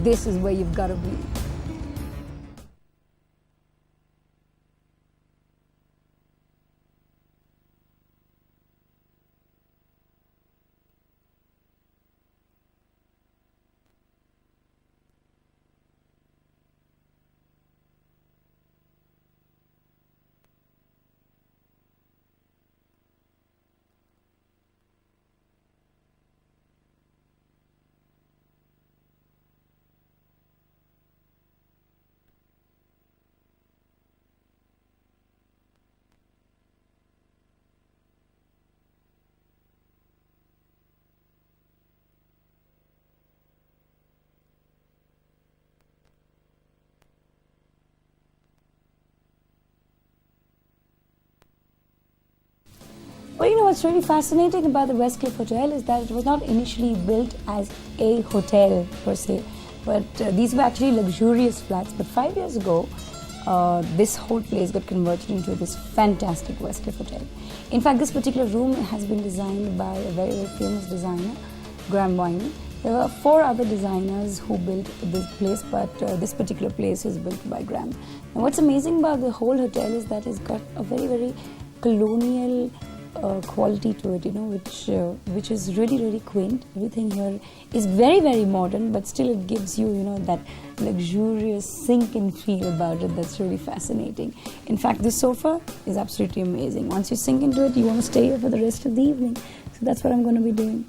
this is where you've got to be. Well, you know what's really fascinating about the Westcliff Hotel is that it was not initially built as a hotel per se, but these were actually luxurious flats. But 5 years ago, this whole place got converted into this fantastic Westcliff Hotel. In fact, this particular room has been designed by a very, very famous designer, Graham Viney. There were 4 other designers who built this place, but this particular place is built by Graham. And what's amazing about the whole hotel is that it's got a very, very colonial quality to it, you know, which is really, really quaint. Everything here is very, very modern, but still it gives you, you know, that luxurious sink-in feel about it that's really fascinating. In fact, this sofa is absolutely amazing. Once you sink into it, you want to stay here for the rest of the evening. So that's what I'm going to be doing.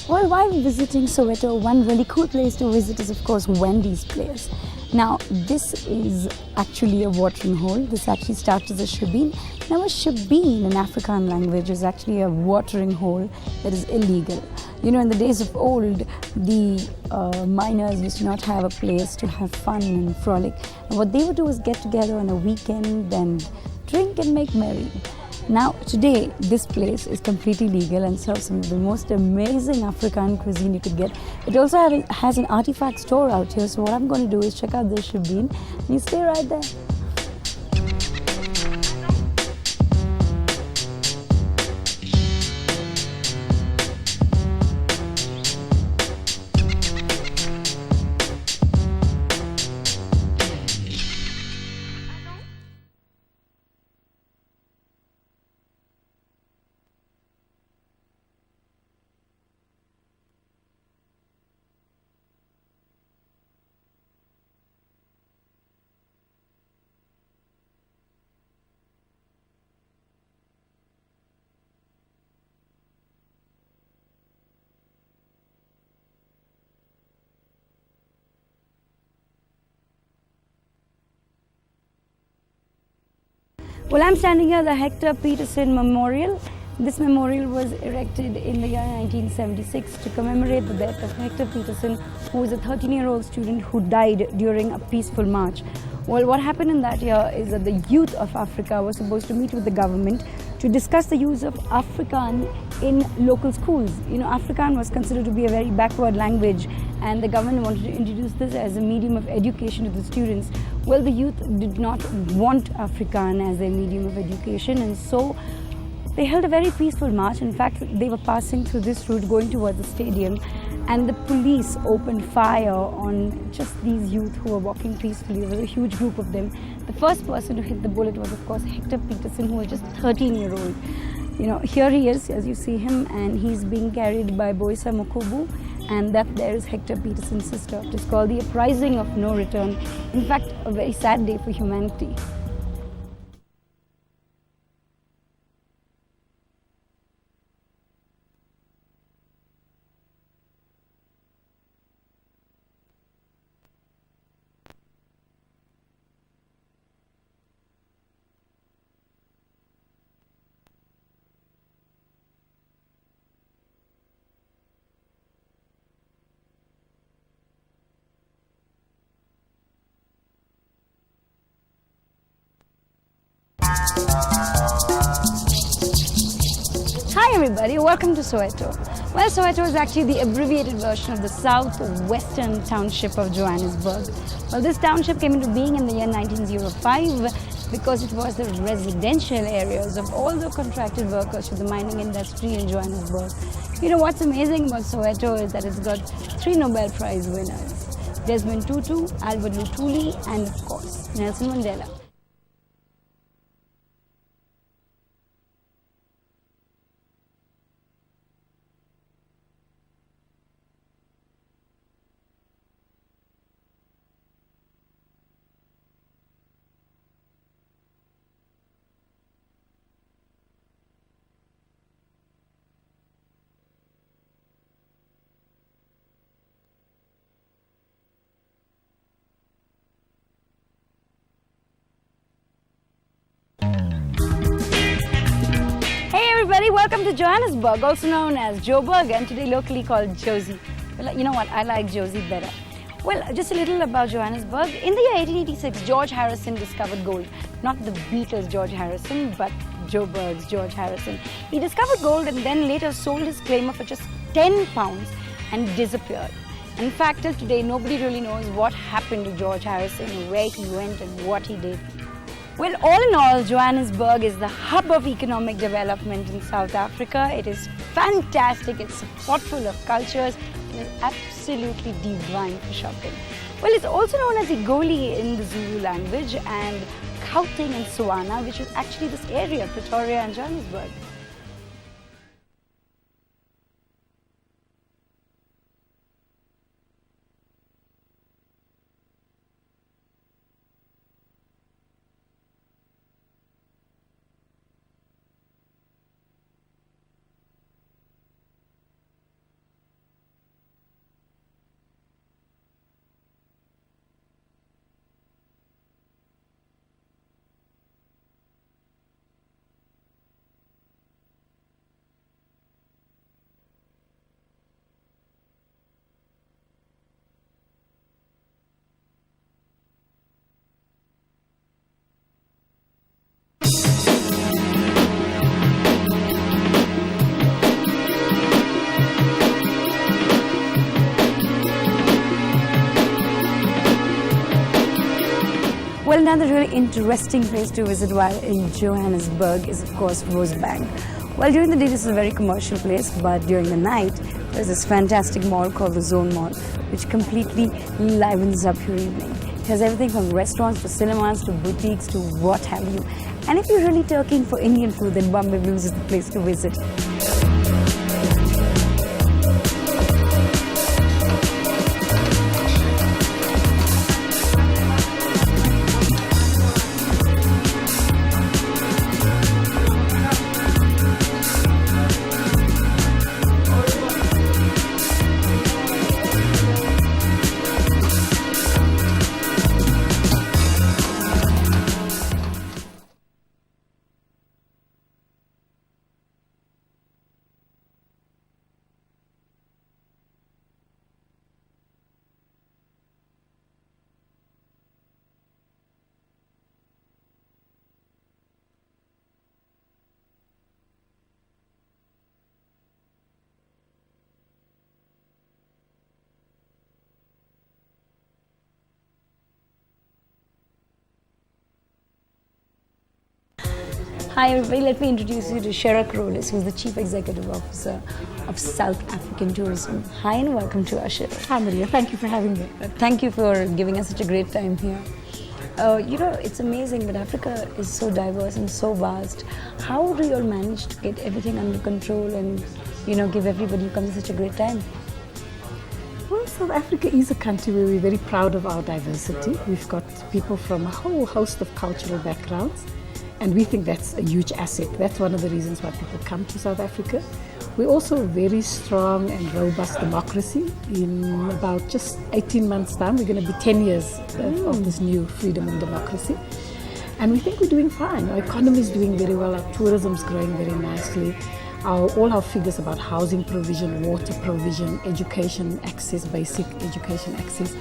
Well, while visiting Soweto, one really cool place to visit is, of course, Wendy's place. Now, this is actually a watering hole. This actually starts as a shebeen. Now, a shebeen in Afrikaans language is actually a watering hole that is illegal. You know, in the days of old, the miners used to not have a place to have fun and frolic. And what they would do is get together on a weekend and drink and make merry. Now, today, this place is completely legal and serves some of the most amazing African cuisine you could get. It also has an artifact store out here, so what I'm going to do is check out this shebeen and you stay right there. Well, I'm standing here at the Hector Peterson Memorial. This memorial was erected in the year 1976 to commemorate the death of Hector Peterson, who was a 13-year-old student who died during a peaceful march. Well, what happened in that year is that the youth of Africa was supposed to meet with the government to discuss the use of Afrikaans in local schools. You know, Afrikaans was considered to be a very backward language, and the government wanted to introduce this as a medium of education to the students. Well, the youth did not want Afrikaans as their medium of education, and so they held a very peaceful march. In fact, they were passing through this route going towards the stadium, and the police opened fire on just these youth who were walking peacefully. There was a huge group of them. The first person to hit the bullet was, of course, Hector Peterson, who was just 13-year-old. You know, here he is, as you see him, and he's being carried by Boisa Mokobu, and that there is Hector Peterson's sister. It is called the Uprising of No Return. In fact, a very sad day for humanity. Hi everybody, welcome to Soweto. Well, Soweto is actually the abbreviated version of the southwestern township of Johannesburg. Well, this township came into being in the year 1905 because it was the residential areas of all the contracted workers for the mining industry in Johannesburg. You know what's amazing about Soweto is that it's got 3 Nobel Prize winners: Desmond Tutu, Albert Luthuli, and of course, Nelson Mandela. Everybody, welcome to Johannesburg, also known as Joburg, and today locally called Josie. Well, you know what, I like Josie better. Well, just a little about Johannesburg. In the year 1886, George Harrison discovered gold. Not the Beatles' George Harrison, but Joburg's George Harrison. He discovered gold and then later sold his claimer for just £10 and disappeared. In fact, till today, nobody really knows what happened to George Harrison, where he went and what he did. Well, all in all, Johannesburg is the hub of economic development in South Africa. It is fantastic, it's spot full of cultures, it is absolutely divine for shopping. Well, it's also known as Igoli in the Zulu language and Gauteng in Tswana, which is actually this area, Pretoria and Johannesburg. Well, another really interesting place to visit while in Johannesburg is, of course, Rosebank. Well, during the day, this is a very commercial place, but during the night, there's this fantastic mall called the Zone Mall, which completely livens up your evening. It has everything from restaurants to cinemas to boutiques to what have you. And if you're really turking for Indian food, then Bombay Blues is the place to visit. Hi everybody, let me introduce you to Sherak Rolis, who's the Chief Executive Officer of South African Tourism. Hi and welcome to our show. Hi Maria, thank you for having me. Thank you for giving us such a great time here. You know, it's amazing, but Africa is so diverse and so vast. How do you all manage to get everything under control and, you know, give everybody who comes such a great time? Well, South Africa is a country where we're very proud of our diversity. We've got people from a whole host of cultural backgrounds, and we think that's a huge asset. That's one of the reasons why people come to South Africa. We're also a very strong and robust democracy. In about just 18 months' time, we're going to be 10 years of this new freedom and democracy. And we think we're doing fine. Our economy is doing very well. Our tourism is growing very nicely. All our figures about housing provision, water provision, education access, basic education access,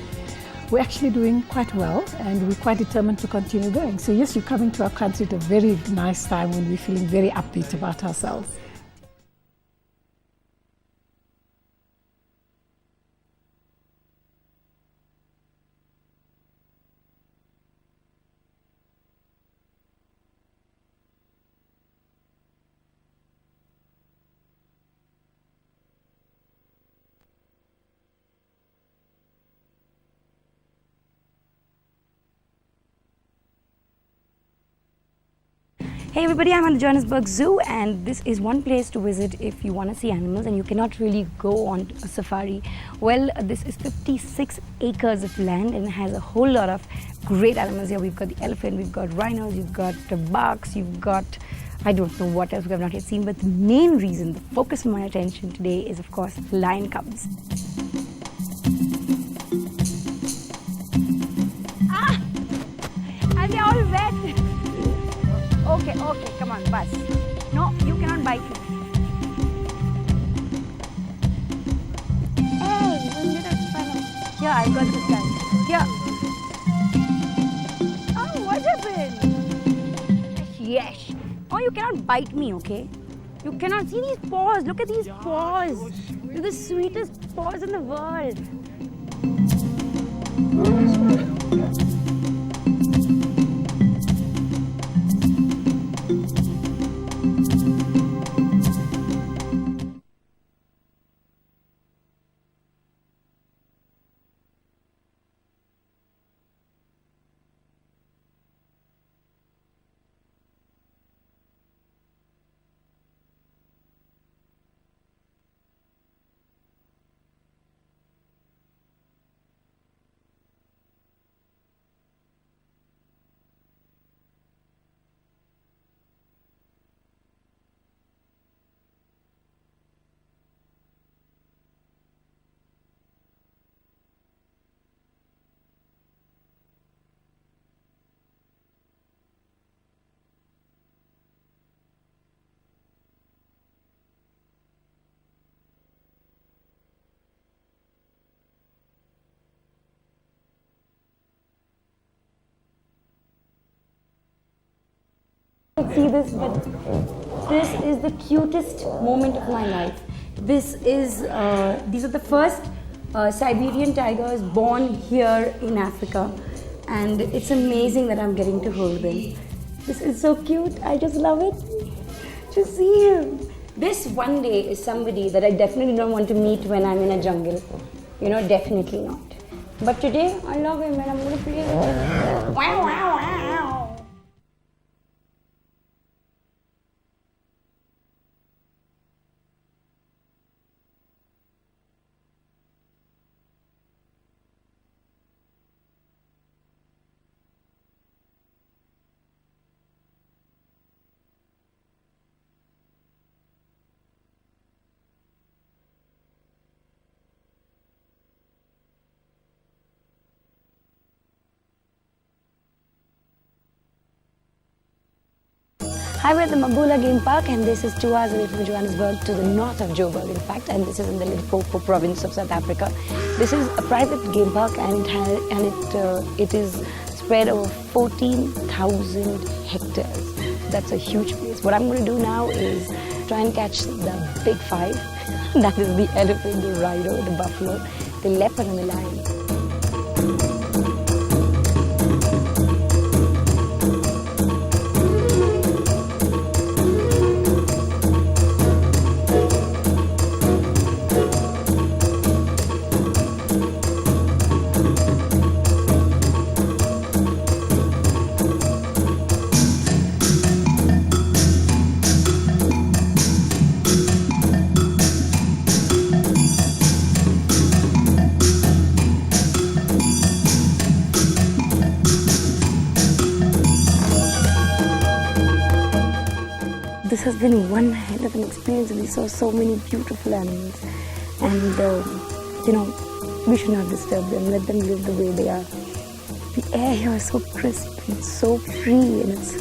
we're actually doing quite well, and we're quite determined to continue going. So yes, you're coming to our country at a very nice time when we're feeling very upbeat about ourselves. Hey everybody, I'm at the Johannesburg Zoo, and this is one place to visit if you want to see animals and you cannot really go on a safari. Well, this is 56 acres of land and has a whole lot of great animals here. We've got the elephant, we've got rhinos, you've got the bucks, you've got I don't know what else we have not yet seen, but the main reason, the focus of my attention today is of course lion cubs. Ah! And they're all wet! Okay, come on, bus. No, you cannot bite me. Hey, here, I've got this guy. Here. Oh, what happened? Yes. Oh, you cannot bite me, okay? You cannot see these paws. Look at these paws. They're the sweetest paws in the world. See this, but this is the cutest moment of my life. These are the first Siberian tigers born here in Africa, and it's amazing that I'm getting to hold them. This is so cute. I just love it. Just see him. This one day is somebody that I definitely don't want to meet when I'm in a jungle. You know, definitely not. But today I love him and I'm going to play with him. Wow, wow, wow. Hi, we're at the Mabula Game Park, and this is 2 hours away from Johannesburg, to the north of Joburg, in fact, and this is in the Limpopo province of South Africa. This is a private game park, and it is spread over 14,000 hectares. That's a huge place. What I'm going to do now is try and catch the big five. That is the elephant, the rhino, the buffalo, the leopard, and the lion. This has been one hell of an experience. We saw so many beautiful animals, and we should not disturb them. Let them live the way they are. The air here is so crisp and so free, and it's